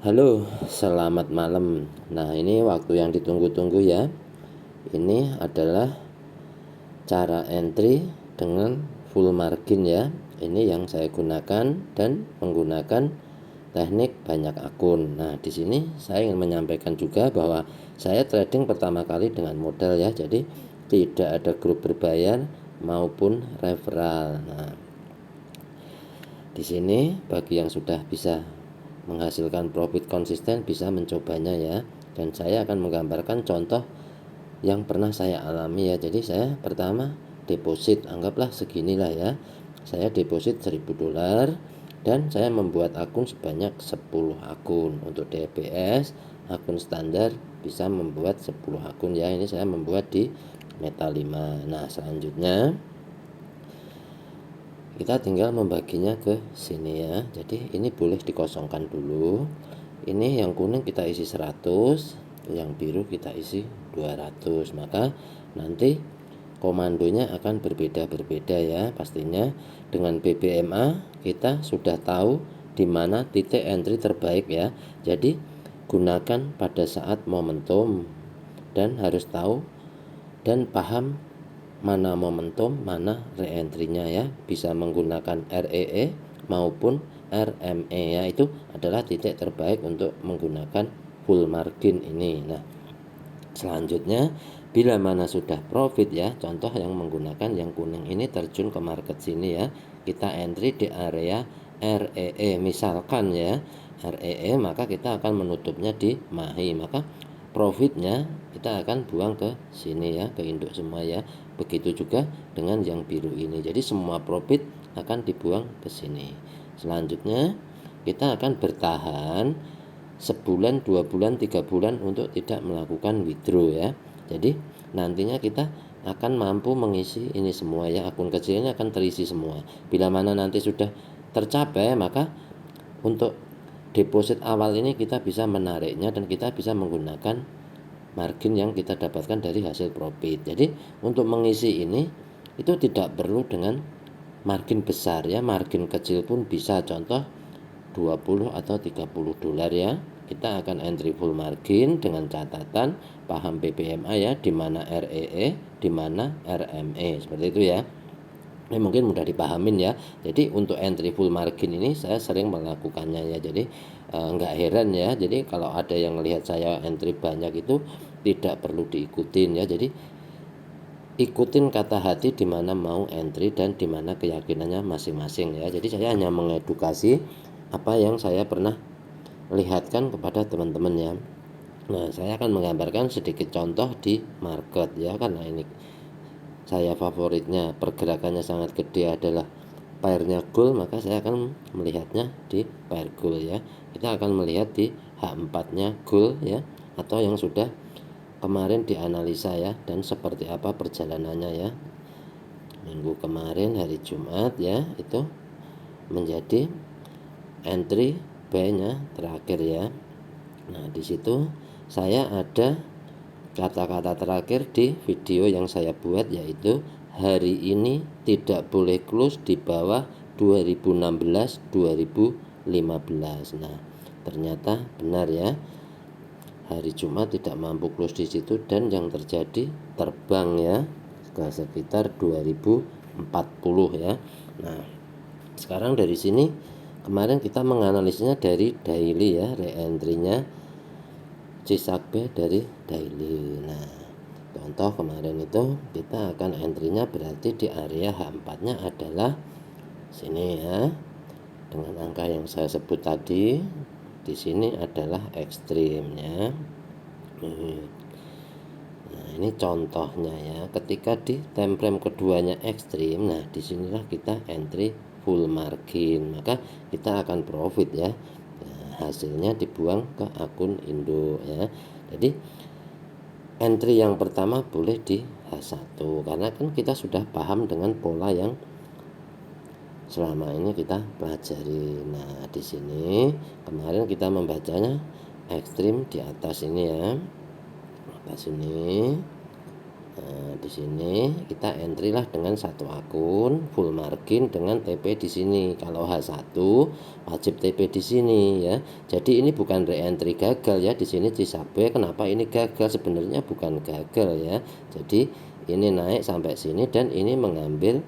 Halo, selamat malam. Nah, ini waktu yang ditunggu-tunggu ya. Ini adalah cara entry dengan full margin ya. Ini yang saya gunakan dan menggunakan teknik banyak akun. Nah, di sini saya ingin menyampaikan juga bahwa saya trading pertama kali dengan modal ya. Jadi tidak ada grup berbayar maupun referral. Nah, di sini bagi yang sudah bisa menghasilkan profit konsisten bisa mencobanya ya, dan saya akan menggambarkan contoh yang pernah saya alami ya. Jadi saya pertama deposit, anggaplah seginilah ya, saya deposit $1000 dan saya membuat akun sebanyak 10 akun. Untuk DPS akun standar bisa membuat 10 akun ya. Ini saya membuat di Meta 5. Nah, selanjutnya kita tinggal membaginya ke sini ya. Jadi ini boleh dikosongkan dulu. Ini yang kuning kita isi 100, yang biru kita isi 200. Maka nanti komandonya akan berbeda-berbeda ya. Pastinya dengan BBMA kita sudah tahu di mana titik entry terbaik ya. Jadi gunakan pada saat momentum dan harus tahu dan paham mana momentum, mana reentry-nya ya. Bisa menggunakan REE maupun RME ya. Itu adalah titik terbaik untuk menggunakan full margin ini. Nah, selanjutnya bila mana sudah profit ya, contoh yang menggunakan yang kuning ini terjun ke market sini ya, kita entry di area REE misalkan ya, REE, maka kita akan menutupnya di MAHI, maka profitnya kita akan buang ke sini ya, ke induk semua ya. Begitu juga dengan yang biru ini, jadi semua profit akan dibuang ke sini. Selanjutnya kita akan bertahan sebulan, 2 bulan, 3 bulan untuk tidak melakukan withdraw ya. Jadi nantinya kita akan mampu mengisi ini semua ya, akun kecil ini akan terisi semua. Bila mana nanti sudah tercapai, maka untuk deposit awal ini kita bisa menariknya dan kita bisa menggunakan margin yang kita dapatkan dari hasil profit. Jadi untuk mengisi ini itu tidak perlu dengan margin besar ya, margin kecil pun bisa, contoh 20 atau $30 ya. Kita akan entry full margin dengan catatan paham BBMA ya, di mana REE, di mana RME, seperti itu ya. Ini mungkin mudah dipahamin ya. Jadi untuk entry full margin ini saya sering melakukannya ya. Jadi nggak heran ya. Jadi kalau ada yang melihat saya entry banyak itu tidak perlu diikutin ya. Jadi ikutin kata hati di mana mau entry dan di mana keyakinannya masing-masing ya. Jadi saya hanya mengedukasi apa yang saya pernah lihatkan kepada teman-teman ya. Nah, saya akan menggambarkan sedikit contoh di market ya, karena ini saya favoritnya pergerakannya sangat gede adalah pairnya gold, maka saya akan melihatnya di pair gold ya. Kita akan melihat di H4 nya gold ya, atau yang sudah kemarin dianalisa ya, dan seperti apa perjalanannya ya. Minggu kemarin hari Jumat ya, itu menjadi entry buy-nya terakhir ya. Nah, di situ saya ada kata-kata terakhir di video yang saya buat, yaitu hari ini tidak boleh close di bawah 2016 2015. Nah, ternyata benar ya. Hari Jumat tidak mampu close di situ dan yang terjadi terbang ya ke sekitar 2040 ya. Nah, sekarang dari sini kemarin kita menganalisnya dari daily ya, reentry-nya Cisakbe dari daily. Nah, contoh kemarin itu kita akan entry-nya berarti di area H4-nya adalah sini ya. Dengan angka yang saya sebut tadi, di sini adalah ekstrimnya. Nah, ini contohnya ya. Ketika di time frame keduanya ekstrim, nah disinilah kita entry full margin, maka kita akan profit ya. Nah, hasilnya dibuang ke akun Indo ya. Jadi entry yang pertama boleh di H1 karena kan kita sudah paham dengan pola yang selama ini kita pelajari. Nah, di sini kemarin kita membacanya ekstrim di atas ini ya. Atas ini Nah, di sini kita entry lah dengan satu akun full margin dengan TP di sini. Kalau H1 wajib TP di sini ya. Jadi ini bukan re-entry gagal ya. Di sini Cisabe kenapa ini gagal? Sebenarnya bukan gagal ya. Jadi ini naik sampai sini dan ini mengambil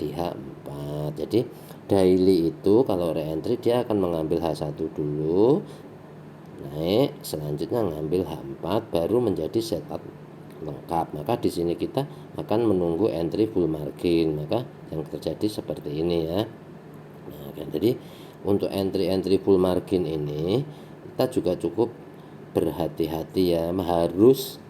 di H4. Jadi daily itu kalau re-entry dia akan mengambil H1 dulu, naik, selanjutnya ngambil H4 baru menjadi setup lengkap. Maka di sini kita akan menunggu entry full margin. Maka yang terjadi seperti ini ya. Nah, jadi untuk entry full margin ini kita juga cukup berhati-hati ya, harus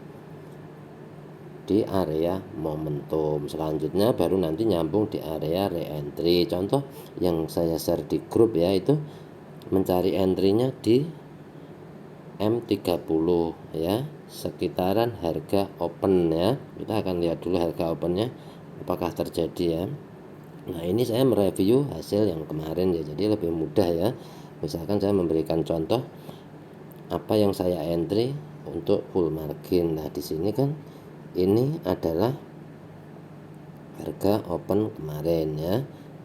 di area momentum. Selanjutnya baru nanti nyambung di area re-entry. Contoh yang saya share di grup ya, itu mencari entry-nya di M30 ya, sekitaran harga open ya. Kita akan lihat dulu harga opennya apakah terjadi ya. Nah, ini saya mereview hasil yang kemarin ya, jadi lebih mudah ya. Misalkan saya memberikan contoh apa yang saya entry untuk full margin. Nah, di sini kan ini adalah harga open kemarin ya.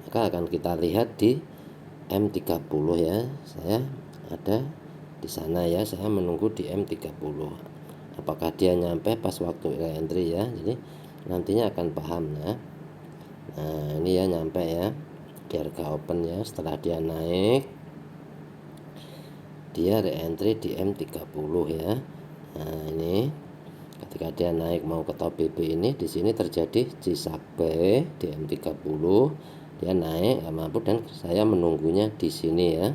Maka akan kita lihat di M30 ya. Saya ada di sana ya, saya menunggu di M30 apakah dia nyampe pas waktu entry ya. Jadi nantinya akan paham ya. Nah, ini ya nyampe ya di harga open ya. Setelah dia naik, dia re-entry di M30 ya. Nah, ini ketika dia naik mau ke top BB ini, di sini terjadi Cisabe di M30, dia naik nggak mampu dan saya menunggunya di sini ya.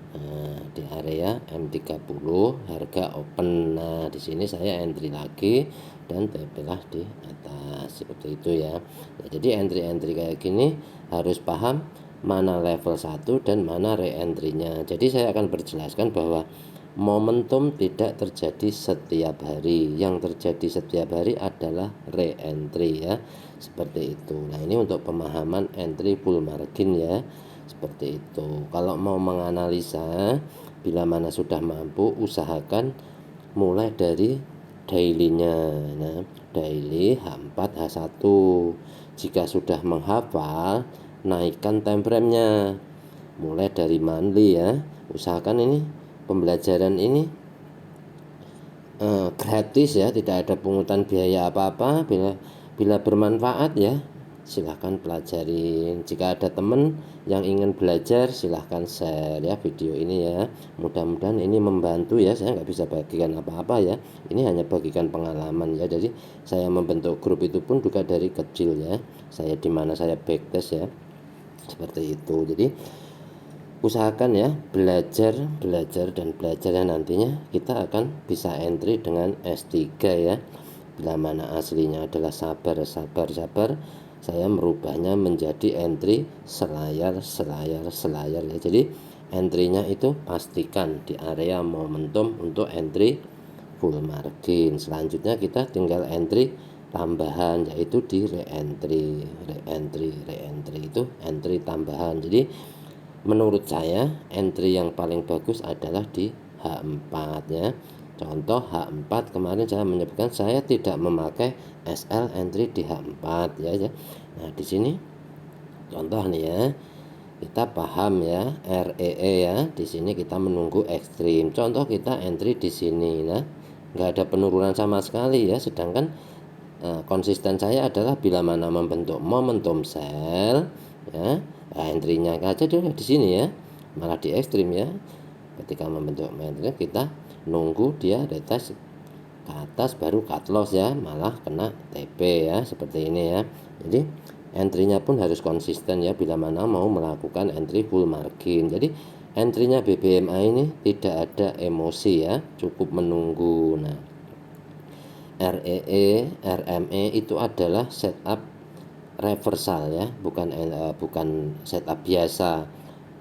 Nah, di area M30 harga open. Nah, di sini saya entry lagi dan TP lah di atas seperti itu ya. Nah, jadi entry kayak gini harus paham mana level 1 dan mana re-entry-nya. Jadi saya akan berjelaskan bahwa momentum tidak terjadi setiap hari. Yang terjadi setiap hari adalah re-entry ya. Seperti itu. Nah, ini untuk pemahaman entry full margin ya. Seperti itu. Kalau mau menganalisa bila mana sudah mampu, usahakan mulai dari daily-nya. Nah, daily H4 H1. Jika sudah menghafal, naikkan time frame-nya. Mulai dari monthly ya. Usahakan ini pembelajaran ini gratis ya, tidak ada pungutan biaya apa-apa. Bila bermanfaat ya, silahkan pelajarin. Jika ada teman yang ingin belajar, silahkan share ya video ini ya. Mudah-mudahan ini membantu ya. Saya nggak bisa bagikan apa-apa ya, ini hanya bagikan pengalaman ya. Jadi saya membentuk grup itu pun juga dari kecil ya. Saya dimana saya backtest ya, seperti itu. Jadi usahakan ya belajar dan belajar yang nantinya kita akan bisa entry dengan S3 ya. Bila mana aslinya adalah sabar, saya merubahnya menjadi entry selayar ya. Jadi entry-nya itu pastikan di area momentum untuk entry full margin. Selanjutnya kita tinggal entry tambahan, yaitu di re-entry itu entry tambahan. Jadi menurut saya entry yang paling bagus adalah di H4 ya. Contoh H4 kemarin saya menyebutkan saya tidak memakai SL entry di H4 ya. Nah, di sini contoh nih ya. Kita paham ya REE ya. Di sini kita menunggu ekstrim. Contoh kita entry di sini nah. Nggak ada penurunan sama sekali ya. Sedangkan konsisten saya adalah bila mana membentuk momentum sell ya. Nah, entry-nya aja dulu di sini ya. Malah di ekstrim ya. Ketika membentuk momentum kita nunggu dia retest ke atas baru cut loss ya, malah kena TP ya, seperti ini ya. Jadi entry-nya pun harus konsisten ya bila mana mau melakukan entry full margin. Jadi entry-nya BBMA ini tidak ada emosi ya, cukup menunggu. Nah, REE, RME itu adalah setup reversal ya, bukan setup biasa.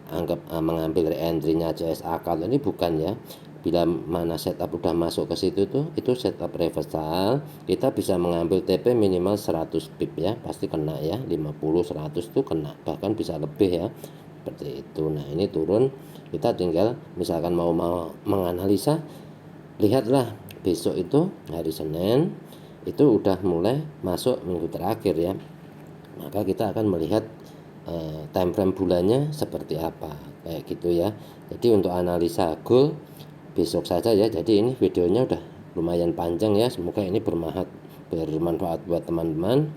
Anggap mengambil re-entry-nya CSA kalau ini bukan ya. Bila mana setup udah masuk ke situ tuh, itu setup reversal, kita bisa mengambil TP minimal 100 pip ya, pasti kena ya, 50 100 tuh kena, bahkan bisa lebih ya. Seperti itu. Nah, ini turun, kita tinggal misalkan mau menganalisa, lihatlah besok itu hari Senin itu udah mulai masuk minggu terakhir ya, maka kita akan melihat time frame bulannya seperti apa kayak gitu ya. Jadi untuk analisa gold besok saja ya. Jadi ini videonya udah lumayan panjang ya, semoga ini bermanfaat buat teman-teman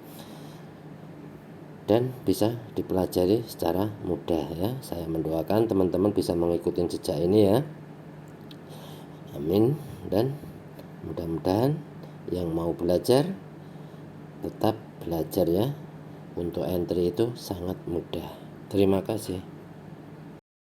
dan bisa dipelajari secara mudah ya. Saya mendoakan teman-teman bisa mengikuti jejak ini ya, amin. Dan mudah-mudahan yang mau belajar tetap belajar ya. Untuk entry itu sangat mudah. Terima kasih.